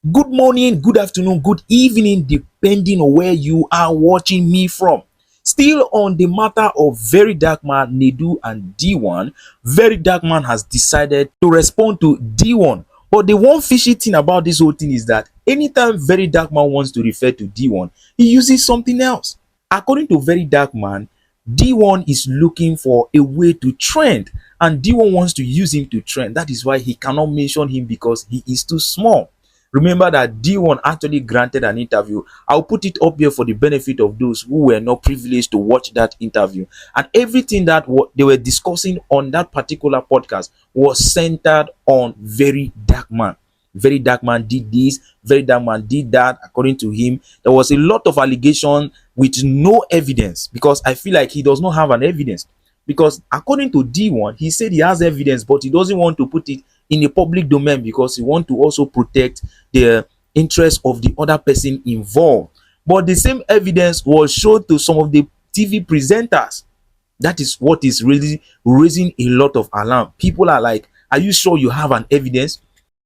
Good morning, good afternoon, good evening, depending on where you are watching me from. Still on the matter of VeryDarkMan, NEDU, and DeeOne, VeryDarkMan has decided to respond to DeeOne. But the one fishy thing about this whole thing is that anytime VeryDarkMan wants to refer to DeeOne, he uses something else. According to VeryDarkMan, DeeOne is looking for a way to trend, and DeeOne wants to use him to trend. That is why he cannot mention him because he is too small. Remember that DeeOne actually granted an interview. I'll put it up here for the benefit of those who were not privileged to watch that interview. And everything that they were discussing on that particular podcast was centered on VeryDarkMan. VeryDarkMan did this, VeryDarkMan did that. According to him, there was a lot of allegation with no evidence, because I feel like he does not have an evidence. Because according to DeeOne, he said he has evidence, but he doesn't want to put it in a public domain because he wants to also protect the interest of the other person involved. But the same evidence was shown to some of the TV presenters. That is what is really raising a lot of alarm. People are like, are you sure you have an evidence?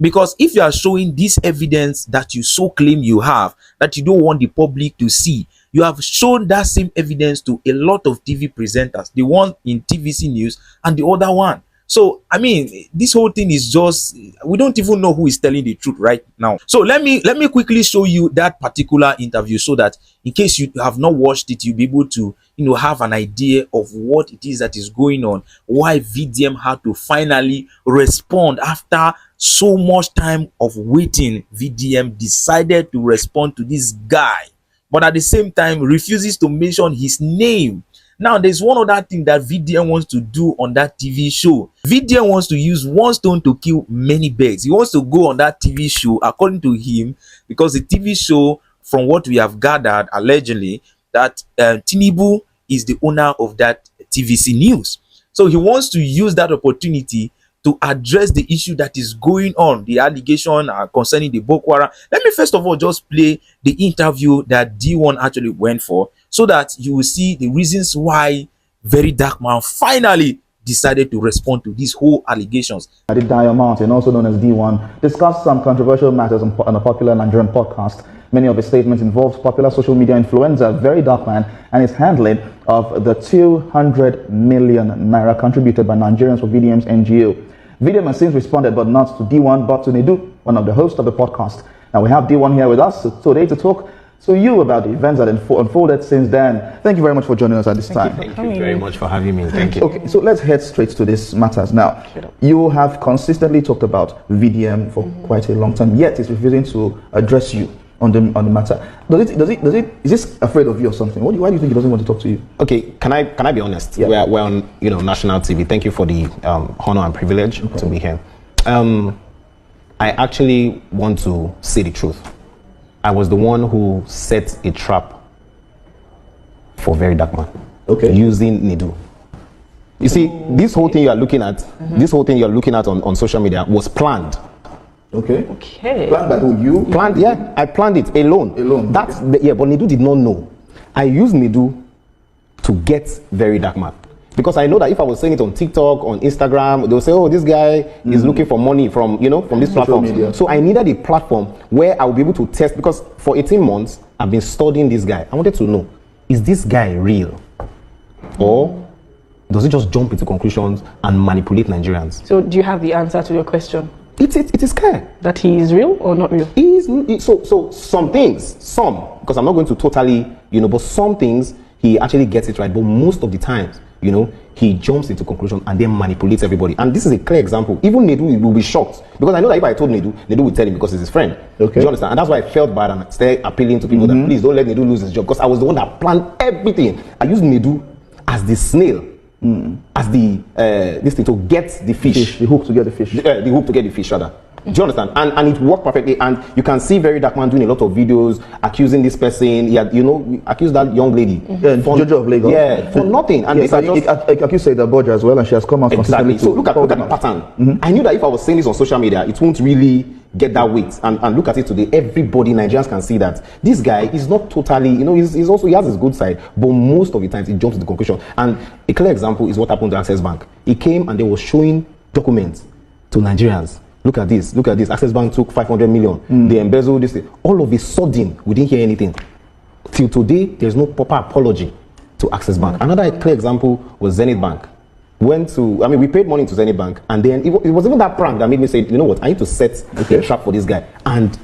Because if you are showing this evidence that you so claim you have, that you don't want the public to see, you have shown that same evidence to a lot of TV presenters, the one in TVC News and the other one. So I mean, this whole thing is just, we don't even know who is telling the truth right now. So let me quickly show you that particular interview, so that in case you have not watched it, you'll be able to have an idea of what it is that is going on, why VDM had to finally respond after so much time of waiting. VDM decided to respond to this guy, but at the same time refuses to mention his name. Now, there's one other thing that VDM wants to do on that TV show. VDM wants to use one stone to kill many birds. He wants to go on that TV show, according to him, because the TV show, from what we have gathered, allegedly, that Tinubu is the owner of that TVC News. So he wants to use that opportunity to address the issue that is going on, the allegation concerning the Boko Haram. Let me first of all just play the interview that DeeOne actually went for, so that you will see the reasons why VeryDarkMan finally decided to respond to these whole allegations. The DeeOne, also known as DeeOne, discussed some controversial matters on a popular Nigerian podcast. Many of his statements involved popular social media influencer VeryDarkMan and his handling of the 200 million naira contributed by Nigerians for VDM's NGO. VDM has since responded, but not to DeeOne, but to NEDU, one of the hosts of the podcast. Now we have DeeOne here with us today to talk to you about the events that unfolded since then. Thank you very much for joining us at this time. Thank you very much for having me. Thank you. Okay, so let's head straight to these matters now. You have consistently talked about VDM for quite a long time, yet it's refusing to address you on the matter. Is this afraid of you or something? Why do you think he doesn't want to talk to you? Okay, can I be honest? Yeah. We're on national TV. Thank you for the honor and privilege to be here. I actually want to say the truth. I was the one who set a trap for VeryDarkMan. Okay. Using NEDU. You see, this whole thing you are looking at, on social media was planned. Okay. Okay. Planned by who? You? Planned, yeah. I planned it alone. Alone. But NEDU did not know. I used NEDU to get VeryDarkMan. Because I know that if I was saying it on TikTok, on Instagram, they'll say, oh, this guy is looking for money from this platform. So I needed a platform where I would be able to test, because for 18 months, I've been studying this guy. I wanted to know, is this guy real? Or does he just jump into conclusions and manipulate Nigerians? So do you have the answer to your question? It is clear. That he is real or not real? So some things, because I'm not going to totally, but some things, he actually gets it right. But most of the times, he jumps into conclusion and then manipulates everybody. And this is a clear example. Even NEDU will be shocked, because I know that if I told NEDU would tell him, because he's his friend. Okay. Do you understand? And that's why I felt bad and I started appealing to people that please don't let NEDU lose his job, because I was the one that planned everything. I used NEDU as the snail, as the this thing to get the fish. The hook to get the fish. The hook to get the fish, rather. Do you understand? And it worked perfectly. And you can see VeryDarkMan doing a lot of videos accusing this person. He had, accused that young lady. Jojo of Lagos. Yeah, for nothing. And yes, accused Seda Borja as well, and she has come out exactly. So look at the pattern. I knew that if I was saying this on social media, it won't really get that weight. And look at it today. Everybody, Nigerians, can see that this guy is not totally, he's also, he has his good side, but most of the times he jumps to the conclusion. And a clear example is what happened to Access Bank. He came and they were showing documents to Nigerians Look at this. Look at this. Access Bank took 500 million. They embezzled this thing. All of a sudden, we didn't hear anything. Till today, there's no proper apology to Access Bank. Another clear example was Zenith Bank. We paid money to Zenith Bank, and then it was even that prank that made me say, you know what, I need to set a trap for this guy. And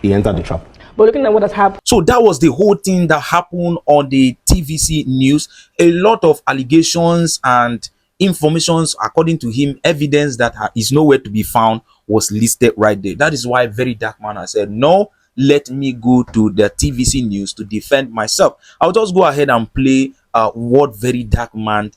he entered the trap. But looking at what has happened, So that was the whole thing that happened on the TVC news. A lot of allegations and informations, according to him, evidence that is nowhere to be found was listed right there. That is why VeryDarkMan has said, no, let me go to the TVC news to defend myself. I'll just go ahead and play what VeryDarkMan,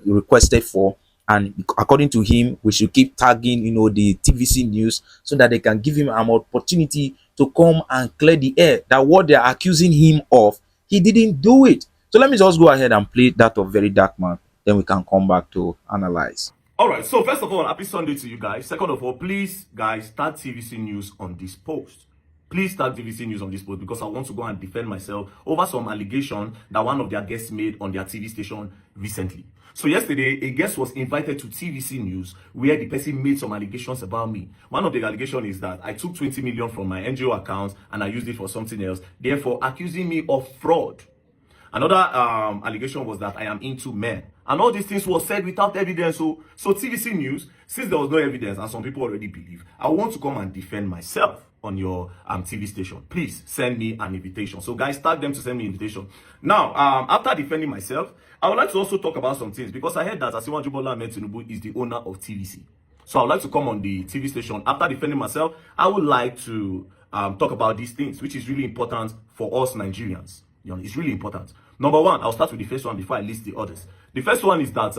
requested for. And according to him, we should keep tagging, the TVC news so that they can give him an opportunity to come and clear the air that what they're accusing him of, he didn't do it. So let me just go ahead and play that of VeryDarkMan. Then we can come back to analyze. All right, so first of all, happy Sunday to you guys. Second of all, please, guys, tag TVC News on this post. Please tag TVC News on this post because I want to go and defend myself over some allegation that one of their guests made on their TV station recently. So yesterday, a guest was invited to TVC News where the person made some allegations about me. One of the allegations is that I took 20 million from my NGO account and I used it for something else, therefore accusing me of fraud. Another allegation was that I am into men. And all these things were said without evidence. So TVC News, since there was no evidence and some people already believe, I want to come and defend myself on your TV station. Please send me an invitation. So guys, tag them to send me an invitation. Now, after defending myself, I would like to also talk about some things because I heard that Asiwaju Bola Ahmed Tinubu is the owner of TVC. So I would like to come on the TV station. After defending myself, I would like to talk about these things, which is really important for us Nigerians. It's really important. Number one, I'll start with the first one before I list the others. The first one is that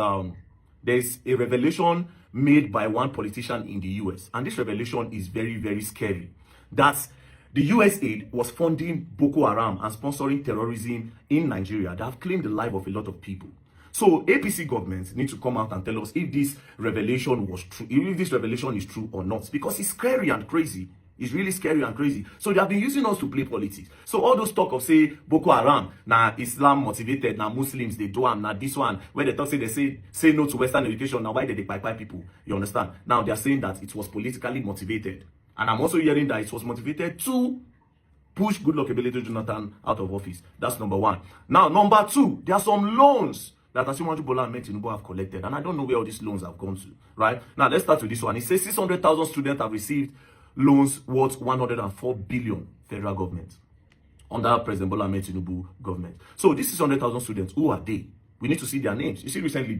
there's a revelation made by one politician in the US. And this revelation is very, very scary. That the US aid was funding Boko Haram and sponsoring terrorism in Nigeria that have claimed the life of a lot of people. So APC governments need to come out and tell us if this revelation was true, if this revelation is true or not, because it's scary and crazy. It's really scary and crazy. So they have been using us to play politics. So all those talk of say Boko Haram, now Islam motivated, now Muslims they do and now this one, where they talk they say no to Western education. Now why did they buy people? You understand? Now they are saying that it was politically motivated. And I'm also hearing that it was motivated to push Goodluck Ebele Jonathan out of office. That's number one. Now, number two, there are some loans that Asiwaju Bola Ahmed Tinubu have collected. And I don't know where all these loans have gone to, right? Now, let's start with this one. It says 600,000 students have received loans worth 104 billion federal government under President Bola Ahmed Tinubu government. So, these 600,000 students, who are they? We need to see their names. You see recently,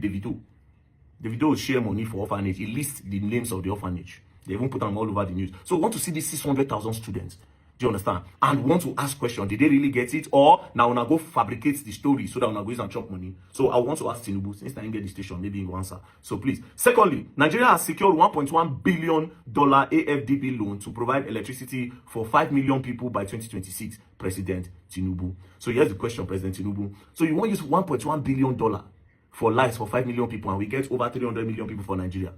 Davido share money for orphanage. He lists the names of the orphanage. They even put them all over the news. So we want to see these 600,000 students. Do you understand? And we want to ask questions. Did they really get it? Or now when I go fabricate the story so that when I go use and chop money. So I want to ask Tinubu, since I didn't get the station, maybe he will answer. So please. Secondly, Nigeria has secured $1.1 billion AFDB loan to provide electricity for 5 million people by 2026. President Tinubu. So here's the question, President Tinubu. So you want to use $1.1 billion for lights for 5 million people and we get over 300 million people for Nigeria.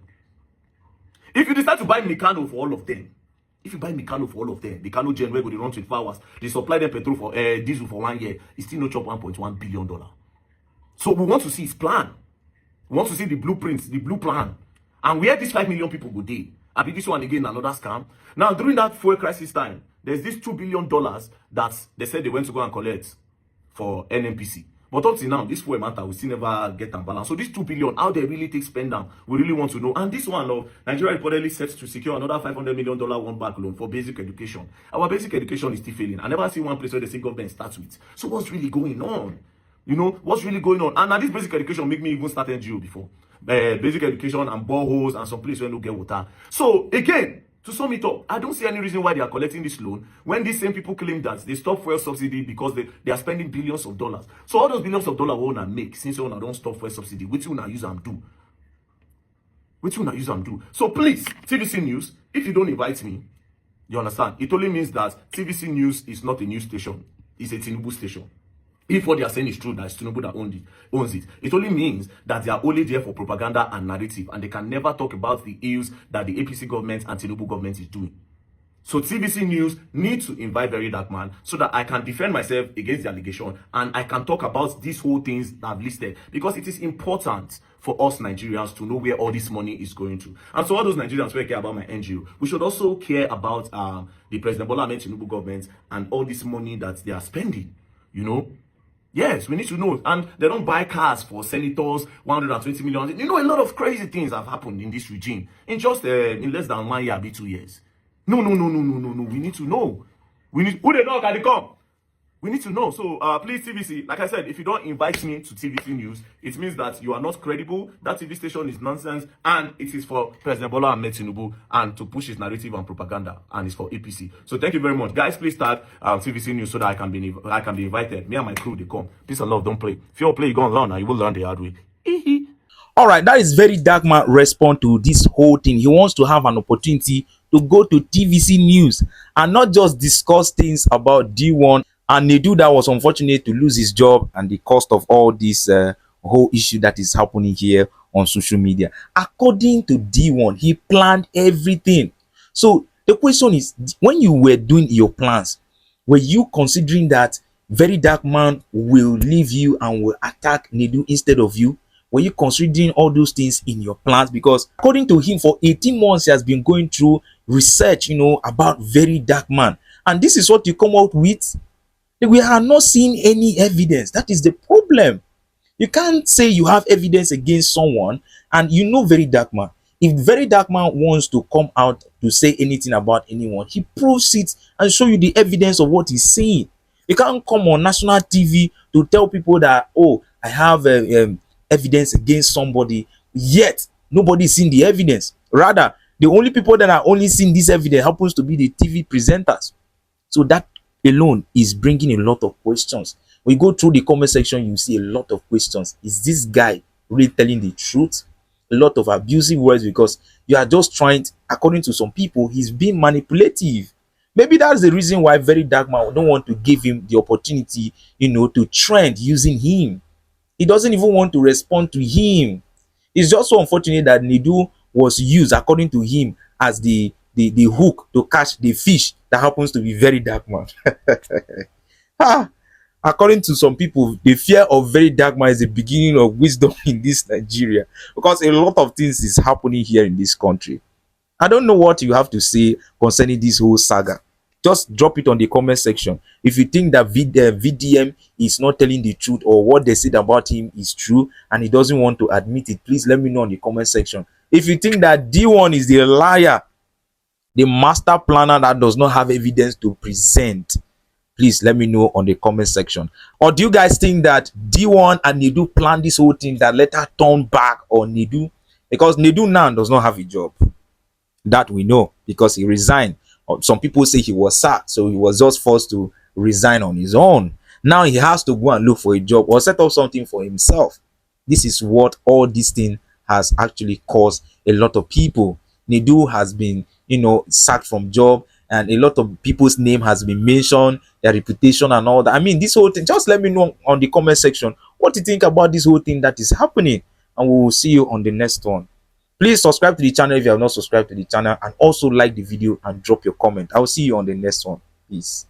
If you decide to buy Mikano for all of them, the Kano gen where go they run 24 hours, they supply them petrol for diesel for 1 year, it's still no chop $1.1 billion. So we want to see his plan. We want to see the blueprints, the blue plan. And where these 5 million people go day. I think this one again, another scam. Now, during that fuel crisis time, there's this $2 billion that they said they went to go and collect for NNPC. But up to now, this fuel matter, we still never get them balanced. So this 2 billion, how they really take spend down, we really want to know. And this one, Nigeria reportedly set to secure another $500 million one-back loan for basic education. Our basic education is still failing. I never see one place where the state government starts with. So what's really going on? What's really going on? And now this basic education make me even start NGO before. Basic education and boreholes and some place where no get water. So again, to sum it up, I don't see any reason why they are collecting this loan when these same people claim that they stop fuel subsidy because they are spending billions of dollars. So all those billions of dollars we want to make since we don't stop fuel subsidy, which you now use and do. So please, TVC News, if you don't invite me, you understand, it only means that TVC News is not a news station. It's a Tinubu station. If what they are saying is true, that it's Tinubu that owns it, it only means that they are only there for propaganda and narrative, and they can never talk about the ills that the APC government and Tinubu government is doing. So TVC News needs to invite VeryDarkMan so that I can defend myself against the allegation and I can talk about these whole things that I've listed, because it is important for us Nigerians to know where all this money is going to. And so all those Nigerians who care about my NGO, we should also care about the President Bola Ahmed Tinubu government and all this money that they are spending, you know. Yes, we need to know. And they don't buy cars for senators, 120 million. You know, a lot of crazy things have happened in this regime in just in less than 1 year, be 2 years. No. We need to know. We need who they know can they come. We need to know. So please, TVC, like I said, if you don't invite me to TVC News, it means that you are not credible. That TV station is nonsense, and it is for President Bola Ahmed Tinubu and to push his narrative and propaganda, and it's for APC. So thank you very much, guys. Please start TVC News so that I can be invited. Me and my crew they come. Peace and love. Don't play. If you don't play, you go and learn, and you will learn the hard way. All right, that is VeryDarkMan respond to this whole thing. He wants to have an opportunity to go to TVC News and not just discuss things about DeeOne and NEDU that was unfortunate to lose his job and the cost of all this whole issue that is happening here on social media. According to DeeOne, he planned everything. So the question is, when you were doing your plans, were you considering that VeryDarkMan will leave you and will attack NEDU instead of you? Were you considering all those things in your plans? Because according to him, for 18 months he has been going through research, you know, about VeryDarkMan, and this is what you come out with. We are not seeing any evidence. That is the problem. You can't say you have evidence against someone and you know VeryDarkMan. If VeryDarkMan wants to come out to say anything about anyone, he proves it and show you the evidence of what he's saying. You can't come on national TV to tell people that, oh, I have evidence against somebody, yet nobody's seen the evidence. Rather, the only people that are only seeing this evidence happens to be the TV presenters. So that alone is bringing a lot of questions. When you go through the comment section, you see a lot of questions. Is this guy really telling the truth? A lot of abusive words, because you are just trying to, according to some people, he's being manipulative. Maybe that's the reason why VeryDarkMan don't want to give him the opportunity, you know, to trend using him. He doesn't even want to respond to him. It's just so unfortunate that NEDU was used, according to him, as the hook to catch the fish that happens to be VeryDarkMan. According to some people, the fear of VeryDarkMan is the beginning of wisdom in this Nigeria, because a lot of things is happening here in this country. I don't know what you have to say concerning this whole saga. Just drop it on the comment section. If you think that VDM is not telling the truth, or what they said about him is true and he doesn't want to admit it, please let me know in the comment section. If you think that DeeOne is the liar, the master planner that does not have evidence to present, please let me know on the comment section. Or do you guys think that DeeOne and NEDU planned this whole thing that later turned back on NEDU? Because NEDU now does not have a job. That we know, because he resigned. Some people say he was sacked, so he was just forced to resign on his own. Now he has to go and look for a job or set up something for himself. This is what all this thing has actually caused a lot of people. NEDU has been, you know, sacked from job, and a lot of people's name has been mentioned, their reputation and all that. I mean, this whole thing, just let me know on the comment section what you think about this whole thing that is happening, and we will see you on the next one. Please subscribe to the channel if you have not subscribed to the channel, and also like the video and drop your comment. I will see you on the next one. Peace.